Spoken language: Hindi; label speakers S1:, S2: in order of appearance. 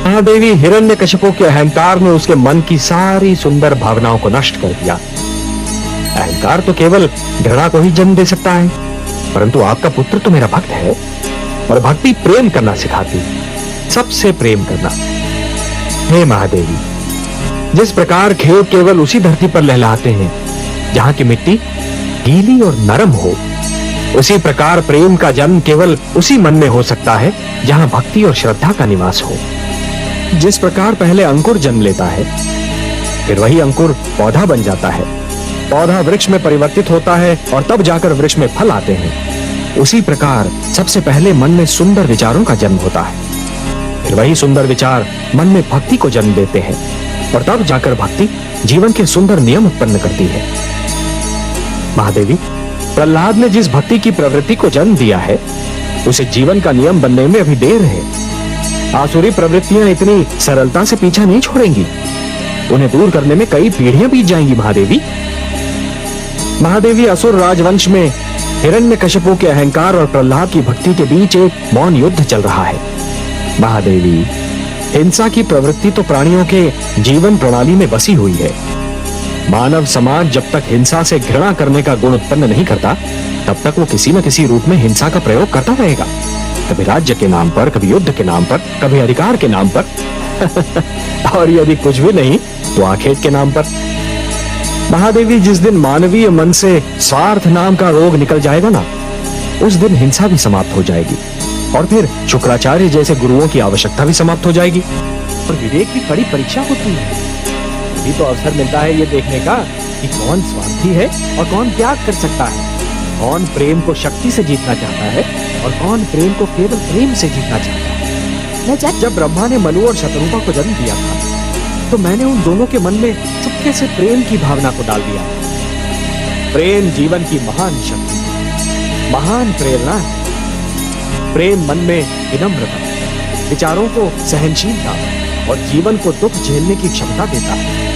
S1: महादेवी हिरण्यकशिपु के अहंकार ने उसके मन की सारी सुंदर भावनाओं को नष्ट कर दिया। अहंकार तो केवल घृणा को ही जन्म दे सकता है, परंतु आपका पुत्र तो मेरा भक्त है और भक्ति प्रेम करना सिखाती, सबसे प्रेम करना। हे महादेवी, जिस प्रकार खेत केवल उसी धरती पर लहलाते हैं जहां की मिट्टी गीली और नरम हो, उसी प्रकार प्रेम का जन्म केवल उसी मन में हो सकता है जहां भक्ति और श्रद्धा का निवास हो। जिस प्रकार पहले अंकुर जन्म लेता है, फिर वही अंकुर पौधा बन जाता है, पौधा वृक्ष में परिवर्तित होता है और तब जाकर वृक्ष में फल आते हैं, उसी प्रकार सबसे पहले मन में सुंदर विचारों का जन्म होता है, फिर वही सुंदर विचार मन में भक्ति को जन्म देते हैं और तब जाकर भक्ति जीवन के सुंदर नियम उत्पन्न करती है। महादेवी, प्रहलाद ने जिस भक्ति की प्रवृत्ति को जन्म दिया है, उसे जीवन का नियम बनने में अभी देर है। आसुरी प्रवृत्तियां इतनी सरलता से पीछा नहीं छोड़ेंगी, उन्हें दूर करने में कई पीढ़ियां बीत जाएंगी। महादेवी, असुर राजवंश में हिरण्यकशिपु के अहंकार और प्रहलाद की भक्ति के बीच एक मौन युद्ध चल रहा है। महादेवी, हिंसा की प्रवृत्ति तो प्राणियों के जीवन प्रणाली में बसी हुई है। मानव समाज जब तक हिंसा से घृणा करने का गुण उत्पन्न नहीं करता, तब तक वो किसी न किसी रूप में हिंसा का प्रयोग करता रहेगा। कभी राज्य के नाम पर, कभी युद्ध के नाम पर, कभी अधिकार के नाम पर और यदि कुछ भी नहीं तो आखेट के नाम पर। महादेवी, जिस दिन मानवीय मन से स्वार्थ नाम का रोग निकल जाएगा ना, उस दिन हिंसा भी समाप्त हो जाएगी और फिर शुक्राचार्य जैसे गुरुओं की आवश्यकता भी समाप्त हो जाएगी। और विवेक की कड़ी परीक्षा होती है, तभी तो अवसर मिलता है ये देखने का कि कौन स्वार्थी है और कौन त्याग कर सकता है, कौन प्रेम को शक्ति से जीतना चाहता है और कौन प्रेम को केवल प्रेम से जीतना चाहता है। जब ब्रह्मा ने मनु और शत्रुपा को जन्म दिया था, तो मैंने उन दोनों के मन में चुपके से प्रेम की भावना को डाल दिया। प्रेम जीवन की महान शक्ति, महान प्रेरणा है। प्रेम मन में विनम्रता, विचारों को सहनशीलता और जीवन को दुख झेलने की क्षमता देता है।